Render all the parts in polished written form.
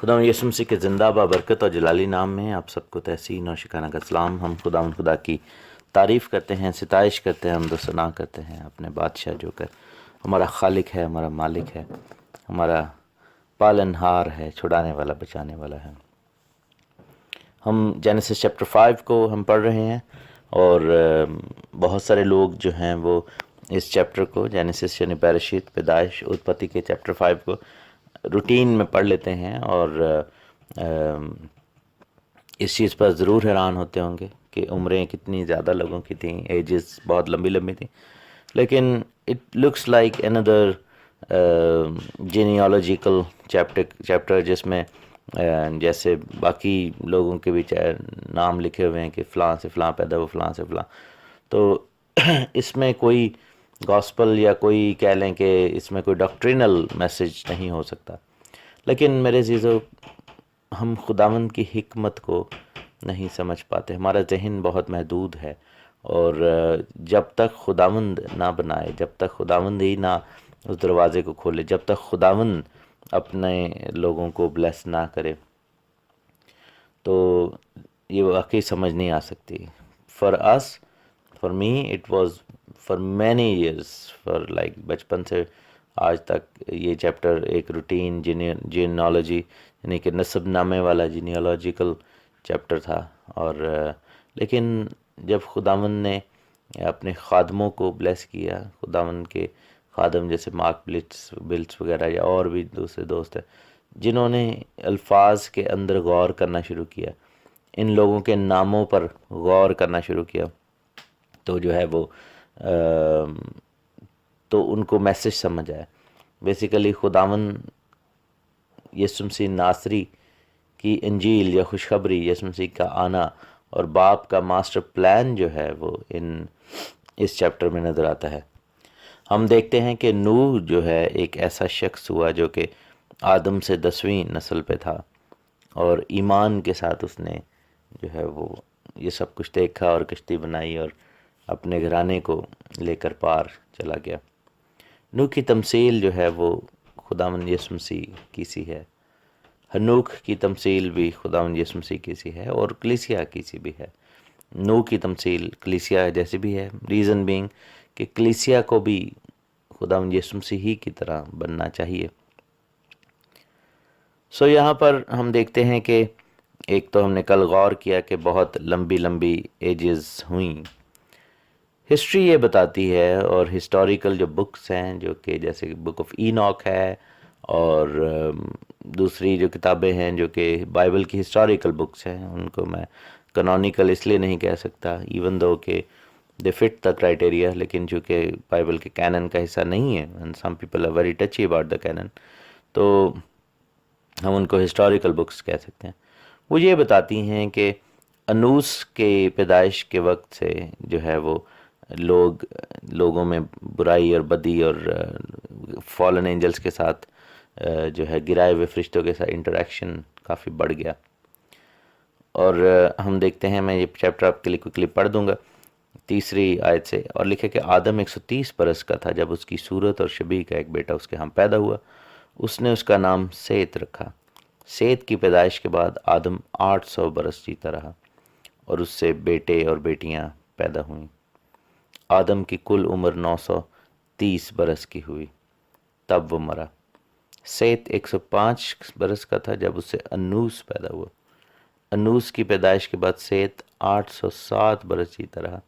خدا یسوع مسیح کے زندہ بابرکت اور جلالی نام میں آپ سب کو تحسین اور شکرانہ کا سلام۔ ہم خدا کی تعریف کرتے ہیں، ستائش کرتے ہیں، حمد و ثنا کرتے ہیں اپنے بادشاہ جو کہ ہمارا خالق ہے، ہمارا مالک ہے، ہمارا پالن ہار ہے، چھڑانے والا، بچانے والا ہے۔ ہم جینیسس چیپٹر 5 کو ہم پڑھ رہے ہیں، اور بہت سارے لوگ جو ہیں وہ اس چیپٹر کو، جینیسس یعنی پیدائشت، پیدائش، اتپتی کے چیپٹر 5 کو روٹین میں پڑھ لیتے ہیں، اور اس چیز پر ضرور حیران ہوتے ہوں گے کہ عمریں کتنی زیادہ لوگوں کی تھیں، ایجز بہت لمبی لمبی تھیں، لیکن اٹ لکس لائک اندر جینیالوجیکل چیپٹر جس میں جیسے باقی لوگوں کے بھی نام لکھے ہوئے ہیں کہ فلاں سے فلاں پیدا ہوا، فلاں سے فلاں، تو اس میں کوئی گاسپل یا کوئی کہہ لیں کہ اس میں کوئی ڈاکٹرینل میسج نہیں ہو سکتا۔ لیکن میرے عزیزو، ہم خداوند کی حکمت کو نہیں سمجھ پاتے، ہمارا ذہن بہت محدود ہے، اور جب تک خداوند نہ بنائے، جب تک خداوند ہی نہ اس دروازے کو کھولے، جب تک خداوند اپنے لوگوں کو بلیس نہ کرے، تو یہ واقعی سمجھ نہیں آ سکتی۔ For me it was for many years, for like بچپن سے آج تک یہ چیپٹر ایک روٹین جینالوجی یعنی کہ نسب نامے والا جینیالوجیکل چیپٹر تھا، اور لیکن جب خداوند نے اپنے خادموں کو بلیس کیا، خداوند کے خادم جیسے مارک بلٹس وغیرہ یا اور بھی دوسرے دوست ہیں جنہوں نے الفاظ کے اندر غور کرنا شروع کیا، ان لوگوں کے ناموں پر غور کرنا شروع کیا، تو جو ہے وہ تو ان کو میسج سمجھ آیا۔ بیسیکلی خداوند یسوع مسیح ناصری کی انجیل یا خوشخبری، یسوع مسیح کا آنا اور باپ کا ماسٹر پلان جو ہے وہ اس چیپٹر میں نظر آتا ہے۔ ہم دیکھتے ہیں کہ نوح جو ہے ایک ایسا شخص ہوا جو کہ آدم سے 10ویں نسل پہ تھا، اور ایمان کے ساتھ اس نے جو ہے وہ یہ سب کچھ دیکھا اور کشتی بنائی اور اپنے گھرانے کو لے کر پار چلا گیا۔ نوح کی تمثیل جو ہے وہ خداوند یسوع مسیح کی سی ہے، ہنوک کی تمثیل بھی خداوند یسوع مسیح کی سی ہے، اور کلیسیا کی سی بھی ہے۔ نوح کی تمثیل کلیسیا جیسی بھی ہے، ریزن بینگ کہ کلیسیا کو بھی خداوند یسوع مسیح ہی کی طرح بننا چاہیے۔ یہاں پر ہم دیکھتے ہیں کہ ایک تو ہم نے کل غور کیا کہ بہت لمبی لمبی ایجز ہوئیں۔ ہسٹری یہ بتاتی ہے، اور ہسٹوریکل جو بکس ہیں جو کہ جیسے بک آف ایناک ہے، اور دوسری جو کتابیں ہیں جو کہ بائبل کی ہسٹوریکل بکس ہیں، ان کو میں کنونیکل اس لیے نہیں کہہ سکتا ایون دو کہ دے فٹ دا کرائٹیریا، لیکن چونکہ بائبل کے کینن کا حصہ نہیں ہے، and some people are very touchy about the canon, تو ہم ان کو ہسٹوریکل بکس کہہ سکتے ہیں۔ وہ یہ بتاتی ہیں کہ انوس کے پیدائش کے وقت سے جو ہے وہ لوگوں میں برائی اور بدی اور فالن اینجلز کے ساتھ جو ہے گرائے ہوئے فرشتوں کے ساتھ انٹریکشن کافی بڑھ گیا، اور ہم دیکھتے ہیں، میں یہ چیپٹر آپ کے لیے کوئکلی پڑھ دوں گا 3 آیت سے، اور لکھے کہ آدم 130 برس کا تھا جب اس کی صورت اور شبیہ کا ایک بیٹا اس کے ہاں پیدا ہوا، اس نے اس کا نام سیت رکھا۔ سیت کی پیدائش کے بعد آدم 800 برس جیتا رہا، اور اس سے بیٹے اور بیٹیاں پیدا ہوئیں۔ آدم کی کل عمر 930 برس کی ہوئی، تب وہ مرا۔ سیت 105 برس کا تھا جب اس سے انوس پیدا ہوا۔ انوس کی پیدائش کے بعد سیت 807 برس جیتا رہا،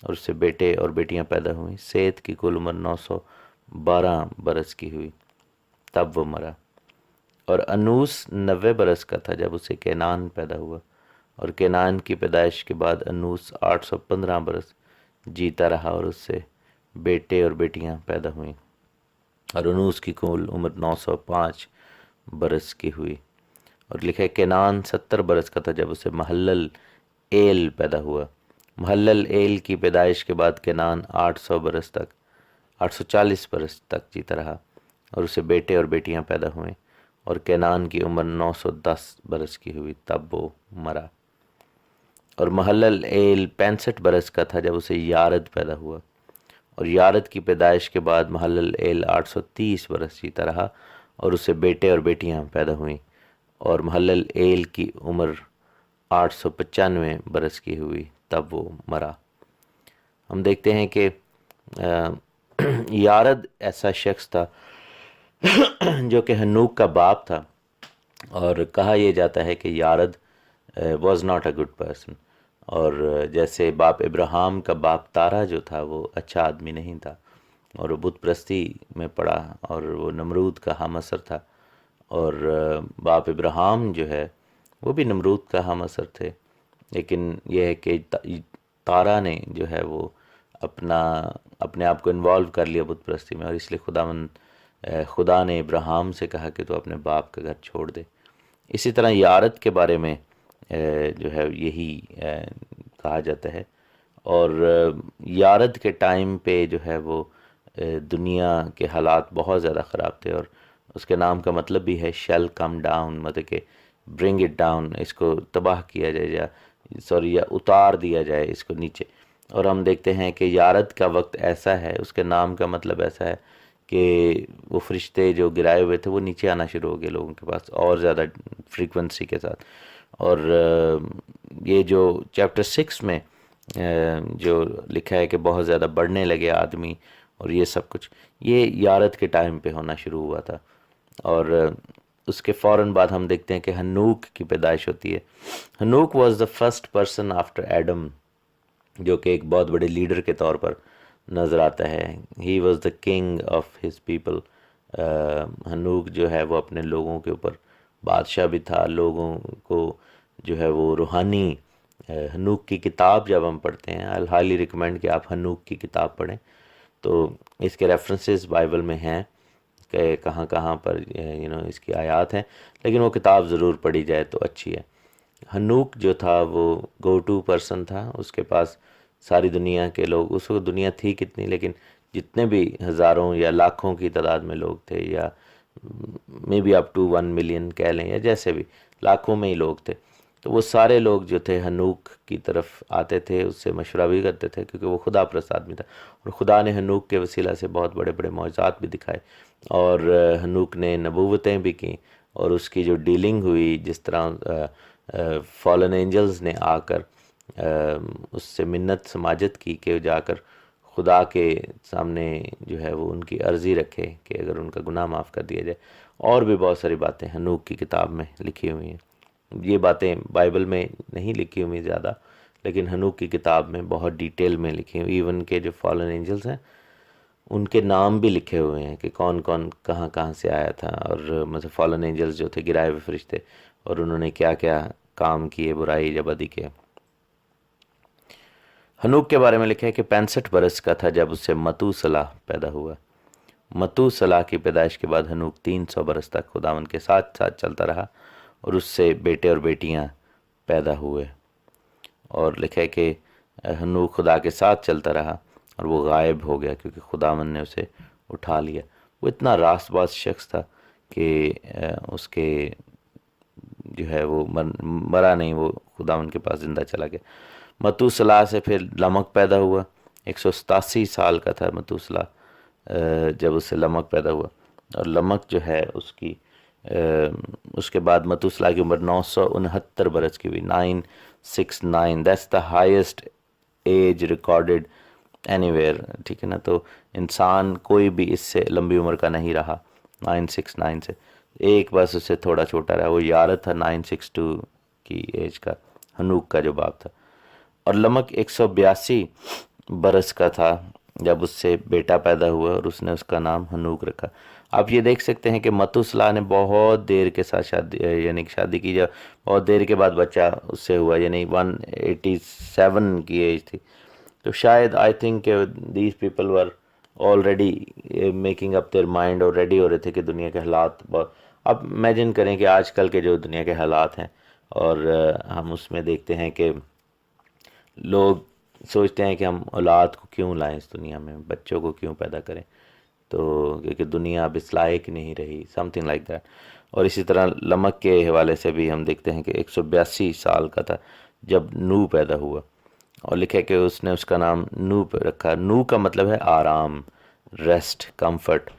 اور اس سے بیٹے اور بیٹیاں پیدا ہوئیں۔ سیت کی کل عمر 912 برس کی ہوئی، تب وہ مرا۔ اور انوس 90 برس کا تھا جب اسے کینان پیدا ہوا، اور کینان کی پیدائش کے بعد انوس 815 برس جیتا رہا، اور اس سے بیٹے اور بیٹیاں پیدا ہوئیں۔ اور انوس کی کل عمر 905 برس کی ہوئی، اور لکھے کینان 70 برس کا تھا جب اسے محلل ایل پیدا ہوا۔ محلل ایل کی پیدائش کے بعد کینان 840 برس تک جیتا رہا، اور اسے بیٹے اور بیٹیاں پیدا ہوئیں، اور کینان کی عمر 910 برس کی ہوئی، تب وہ مرا۔ اور محلل ایل 65 برس کا تھا جب اسے یارد پیدا ہوا، اور یارد کی پیدائش کے بعد محلل ایل 830 برس جیتا رہا، اور اسے بیٹے اور بیٹیاں پیدا ہوئیں، اور محلل ایل کی عمر 895 برس کی ہوئی تب وہ مرا۔ ہم دیکھتے ہیں کہ یارد ایسا شخص تھا جو کہ ہنوک کا باپ تھا، اور کہا یہ جاتا ہے کہ Jared was not a good person, اور جیسے باپ ابراہیم کا باپ تارا جو تھا وہ اچھا آدمی نہیں تھا، اور وہ بت پرستی میں پڑا، اور وہ نمرود کا ہم اثر تھا، اور باپ ابراہیم جو ہے وہ بھی نمرود کا ہم اثر تھے، لیکن یہ ہے کہ تارا نے جو ہے وہ اپنے آپ کو انوالو کر لیا بت پرستی میں، اور اس لیے خدا نے ابراہیم سے کہا کہ تو اپنے باپ کا گھر چھوڑ دے۔ اسی طرح یارد کے بارے میں جو ہے یہی کہا جاتا ہے، اور یارد کے ٹائم پہ جو ہے وہ دنیا کے حالات بہت زیادہ خراب تھے، اور اس کے نام کا مطلب بھی ہے شیل کم ڈاؤن، مطلب کہ برنگ اٹ ڈاؤن، اس کو تباہ کیا جائے یا اتار دیا جائے اس کو نیچے۔ اور ہم دیکھتے ہیں کہ یارد کا وقت ایسا ہے، اس کے نام کا مطلب ایسا ہے کہ وہ فرشتے جو گرائے ہوئے تھے وہ نیچے آنا شروع ہو گئے لوگوں کے پاس اور زیادہ فریکوینسی کے ساتھ۔ اور یہ جو چیپٹر 6 میں جو لکھا ہے کہ بہت زیادہ بڑھنے لگے آدمی اور یہ سب کچھ، یہ یارد کے ٹائم پہ ہونا شروع ہوا تھا۔ اور اس کے فوراً بعد ہم دیکھتے ہیں کہ ہنوک کی پیدائش ہوتی ہے۔ Enoch was the first person after Adam, جو کہ ایک بہت بڑے لیڈر کے طور پر نظر آتا ہے۔ He was the king of his people. Enoch جو ہے وہ اپنے لوگوں کے اوپر بادشاہ بھی تھا، لوگوں کو جو ہے وہ روحانی ہنوک کی کتاب جب ہم پڑھتے ہیں، آئی ہائیلی ریکمینڈ کہ آپ ہنوک کی کتاب پڑھیں، تو اس کے ریفرنسز بائبل میں ہیں کہ کہاں کہاں پر اس کی آیات ہیں، لیکن وہ کتاب ضرور پڑھی جائے تو اچھی ہے۔ ہنوک جو تھا وہ گو ٹو پرسن تھا، اس کے پاس ساری دنیا کے لوگ، اس وقت دنیا تھی کتنی، لیکن جتنے بھی ہزاروں یا لاکھوں کی تعداد میں لوگ تھے، یا maybe up to 1 million کہہ لیں، یا جیسے بھی لاکھوں میں ہی لوگ تھے، تو وہ سارے لوگ جو تھے ہنوک کی طرف آتے تھے، اس سے مشورہ بھی کرتے تھے، کیونکہ وہ خدا پرست آدمی تھا، اور خدا نے ہنوک کے وسیلہ سے بہت بڑے بڑے معجزات بھی دکھائے، اور ہنوک نے نبوتیں بھی کیں، اور اس کی جو ڈیلنگ ہوئی، جس طرح فالن اینجلز نے آ کر اس سے منت سماجت کی کہ جا کر خدا کے سامنے جو ہے وہ ان کی عرضی رکھے کہ اگر ان کا گناہ معاف کر دیا جائے، اور بھی بہت ساری باتیں ہنوک کی کتاب میں لکھی ہوئی ہیں۔ یہ باتیں بائبل میں نہیں لکھی ہوئی زیادہ، لیکن ہنوک کی کتاب میں بہت ڈیٹیل میں لکھی ہوئی، ایون کہ جو فالن اینجلز ہیں ان کے نام بھی لکھے ہوئے ہیں کہ کون کون کہاں کہاں سے آیا تھا، اور مطلب فالن اینجلز جو تھے گرائے ہوئے فرشتے، اور انہوں نے کیا کیا کام کیے، برائی یا بدی کے۔ ہنوک کے بارے میں لکھا ہے کہ 65 برس کا تھا جب اس سے متوسلح پیدا ہوا۔ متوسلح کی پیدائش کے بعد ہنوک 300 برس تک خداوند کے ساتھ ساتھ چلتا رہا، اور اس سے بیٹے اور بیٹیاں پیدا ہوئے۔ اور لکھا ہے کہ ہنوک خدا کے ساتھ چلتا رہا اور وہ غائب ہو گیا کیونکہ خداوند نے اسے اٹھا لیا۔ وہ اتنا راست باز شخص تھا کہ اس کے جو ہے وہ مرا نہیں، وہ خداوند کے پاس زندہ چلا گیا۔ متوسلح سے پھر لمک پیدا ہوا، 187 سال کا تھا متوسلح جب اس سے لمک پیدا ہوا، اور لمک جو ہے اس کے بعد متوسلح کی عمر 969 برس کی ہوئی، 969، that's the highest age recorded anywhere, ٹھیک ہے نا؟ تو انسان کوئی بھی اس سے لمبی عمر کا نہیں رہا 969 سے، ایک بس اس سے تھوڑا چھوٹا رہا، وہ یارد تھا 962 کی ایج کا، ہنوک کا جو باپ تھا۔ اور لمک 182 برس کا تھا جب اس سے بیٹا پیدا ہوا، اور اس نے اس کا نام ہنوک رکھا۔ آپ یہ دیکھ سکتے ہیں کہ متوسلح نے بہت دیر کے ساتھ شادی کی، جب بہت دیر کے بعد بچہ اس سے ہوا، یعنی 187 کی ایج تھی، تو شاید آئی تھنک کہ these people were already making up their mind, اور ریڈی ہو رہے تھے کہ دنیا کے حالات بہت، اب امیجن کریں کہ آج کل کے جو دنیا کے حالات ہیں، اور ہم اس میں دیکھتے ہیں کہ لوگ سوچتے ہیں کہ ہم اولاد کو کیوں لائیں اس دنیا میں، بچوں کو کیوں پیدا کریں، تو کیونکہ دنیا اب اس لائق نہیں رہی، سم تھنگ لائک دیٹ۔ اور اسی طرح لمک کے حوالے سے بھی ہم دیکھتے ہیں کہ 182 سال کا تھا جب نو پیدا ہوا، اور لکھا کہ اس نے اس کا نام نو رکھا۔ نو کا مطلب ہے آرام، ریسٹ، کمفرٹ،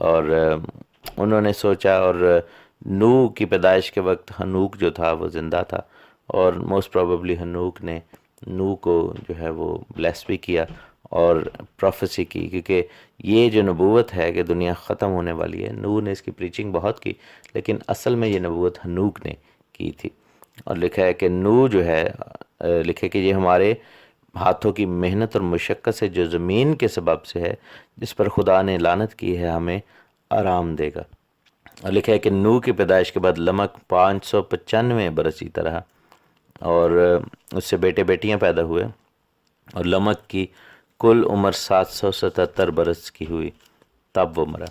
اور انہوں نے سوچا، اور نوح کی پیدائش کے وقت ہنوک جو تھا وہ زندہ تھا، اور موسٹ پروبیبلی ہنوک نے نوح کو جو ہے وہ بلیس بھی کیا اور پروفیسی کی، کیونکہ یہ جو نبوت ہے کہ دنیا ختم ہونے والی ہے، نوح نے اس کی پریچنگ بہت کی، لیکن اصل میں یہ نبوت ہنوک نے کی تھی۔ اور لکھا ہے کہ نوح جو ہے لکھے کہ یہ ہمارے ہاتھوں کی محنت اور مشقت سے جو زمین کے سبب سے ہے، جس پر خدا نے لعنت کی ہے، ہمیں آرام دے گا۔ اور لکھا ہے کہ نوح کی پیدائش کے بعد لمک 595 برس جیتا رہا، اور اس سے بیٹے بیٹیاں پیدا ہوئے، اور لمک کی کل عمر 777 برس کی ہوئی، تب وہ مرا۔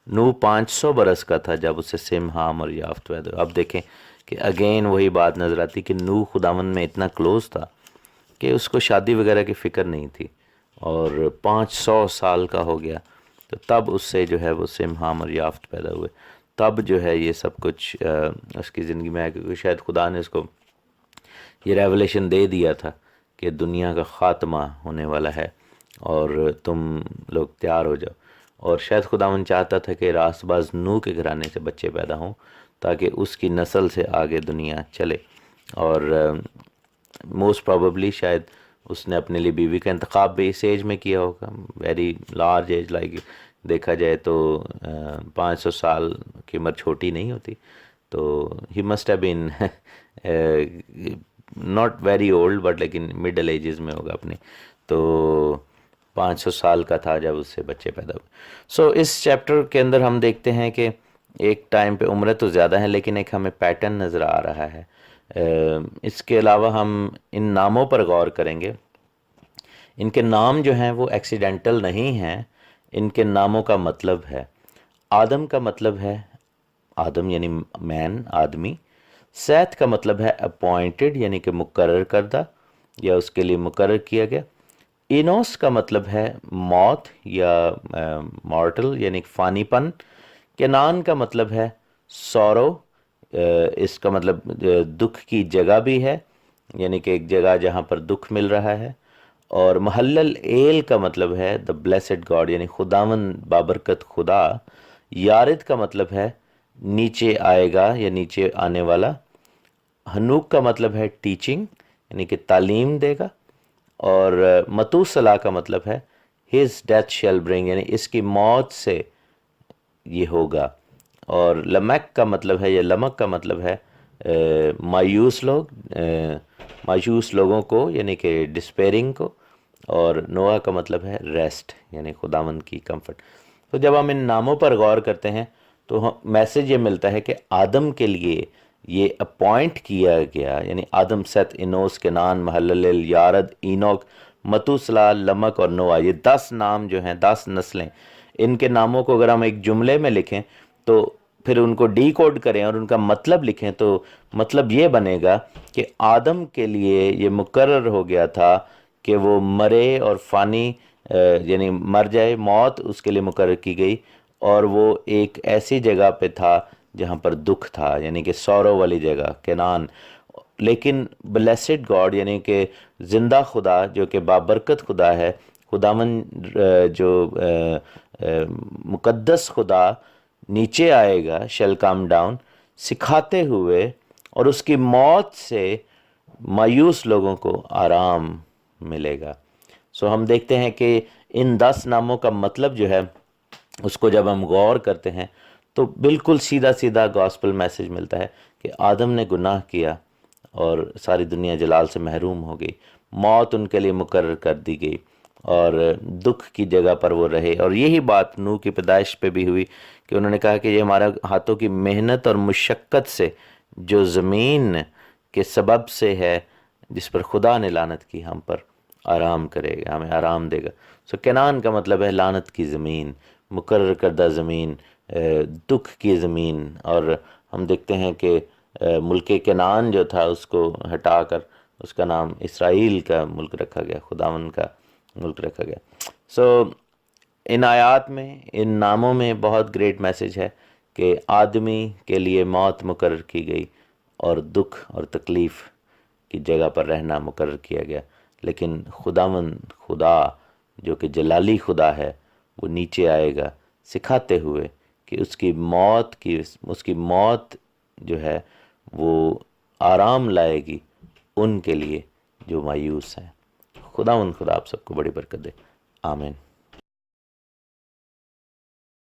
نوح 500 برس کا تھا جب اسے سم، حام اور یافت پیدا ہوئے۔ اب دیکھیں کہ اگین وہی بات نظر آتی کہ نوح خداوند میں اتنا کلوز تھا کہ اس کو شادی وغیرہ کی فکر نہیں تھی، اور 500 سال کا ہو گیا تو تب اس سے جو ہے وہ سم، حام اور یافت پیدا ہوئے، تب جو ہے یہ سب کچھ اس کی زندگی میں آیا، کیونکہ شاید خدا نے اس کو یہ ریولیشن دے دیا تھا کہ دنیا کا خاتمہ ہونے والا ہے اور تم لوگ تیار ہو جاؤ، اور شاید خداوند چاہتا تھا کہ راست باز نوح کے گھرانے سے بچے پیدا ہوں تاکہ اس کی نسل سے آگے دنیا چلے، اور موسٹ پروبیبلی شاید اس نے اپنے لیے بیوی کا انتخاب بھی اس ایج میں کیا ہوگا، ویری لارج ایج، لائک دیکھا جائے تو 500 سال کی عمر چھوٹی نہیں ہوتی، تو he must have been not very old but لیکن مڈل ایجز میں ہوگا اپنے، تو 500 سال کا تھا جب اس سے بچے پیدا ہوئے۔ سو اس چیپٹر کے اندر ہم دیکھتے ہیں کہ ایک ٹائم پہ عمریں تو زیادہ ہیں لیکن ایک ہمیں پیٹرن نظر آ رہا ہے۔ اس کے علاوہ ہم ان ناموں پر غور کریں گے۔ ان کے نام جو ہیں وہ ایکسیڈنٹل نہیں ہیں، ان کے ناموں کا مطلب ہے۔ آدم کا مطلب ہے آدم یعنی مین، آدمی۔ سیت کا مطلب ہے اپوائنٹڈ یعنی کہ مقرر کردہ یا اس کے لیے مقرر کیا گیا۔ اینوس کا مطلب ہے موت یا مارٹل یعنی فانی پن۔ کینان کا مطلب ہے سورو، اس کا مطلب دکھ کی جگہ بھی ہے، یعنی کہ ایک جگہ جہاں پر دکھ مل رہا ہے۔ اور محلل ایل کا مطلب ہے دا بلیسڈ گاڈ یعنی خداوند بابرکت خدا۔ یارد کا مطلب ہے نیچے آئے گا یا نیچے آنے والا۔ ہنوک کا مطلب ہے ٹیچنگ یعنی کہ تعلیم دے گا، اور متوسلا کا مطلب ہے ہز ڈیتھ شیل برنگ یعنی اس کی موت سے یہ ہوگا۔ اور لمک کا مطلب ہے یا لمک کا مطلب ہے مایوس لوگ، مایوس لوگوں کو یعنی کہ ڈسپیرنگ کو، اور نوح کا مطلب ہے ریسٹ یعنی خداوند کی کمفرٹ۔ تو جب ہم ان ناموں پر غور کرتے ہیں تو میسج یہ ملتا ہے کہ آدم کے لیے یہ اپوائنٹ کیا گیا، یعنی آدم، ست، انوس، کنان، محلل، یارد، اینوک، متوسلا، لمک اور نوح، یہ 10 نام جو ہیں، 10 نسلیں، ان کے ناموں کو اگر ہم ایک جملے میں لکھیں تو پھر ان کو ڈی کوڈ کریں اور ان کا مطلب لکھیں تو مطلب یہ بنے گا کہ آدم کے لیے یہ مقرر ہو گیا تھا کہ وہ مرے اور فانی یعنی مر جائے، موت اس کے لیے مقرر کی گئی، اور وہ ایک ایسی جگہ پہ تھا جہاں پر دکھ تھا یعنی کہ سورو والی جگہ، کینان۔ لیکن بلیسڈ گاڈ یعنی کہ زندہ خدا جو کہ بابرکت خدا ہے، خداوند جو مقدس خدا نیچے آئے گا، شیل کم ڈاؤن، سکھاتے ہوئے، اور اس کی موت سے مایوس لوگوں کو آرام ملے گا۔ سو ہم دیکھتے ہیں کہ ان 10 ناموں کا مطلب جو ہے اس کو جب ہم غور کرتے ہیں تو بالکل سیدھا سیدھا گاسپل میسج ملتا ہے کہ آدم نے گناہ کیا اور ساری دنیا جلال سے محروم ہو گئی، موت ان کے لیے مقرر کر دی گئی، اور دکھ کی جگہ پر وہ رہے۔ اور یہی بات نوح کی پیدائش پہ بھی ہوئی کہ انہوں نے کہا کہ یہ ہمارا ہاتھوں کی محنت اور مشقت سے جو زمین کے سبب سے ہے، جس پر خدا نے لعنت کی، ہم پر آرام کرے گا، ہمیں آرام دے گا۔ سو کینان کا مطلب ہے لعنت کی زمین، مقرر کردہ زمین، دکھ کی زمین۔ اور ہم دیکھتے ہیں کہ ملک کینان جو تھا اس کو ہٹا کر اس کا نام اسرائیل کا ملک رکھا گیا، خداوند کا ملک رکھا گیا۔ سو ان آیات میں، ان ناموں میں بہت گریٹ میسج ہے کہ آدمی کے لیے موت مقرر کی گئی اور دکھ اور تکلیف کی جگہ پر رہنا مقرر کیا گیا، لیکن خداوند خدا جو کہ جلالی خدا ہے وہ نیچے آئے گا سکھاتے ہوئے کہ اس کی موت جو ہے وہ آرام لائے گی ان کے لیے جو مایوس ہیں۔ خدا آپ سب کو بڑی برکت دے، آمین۔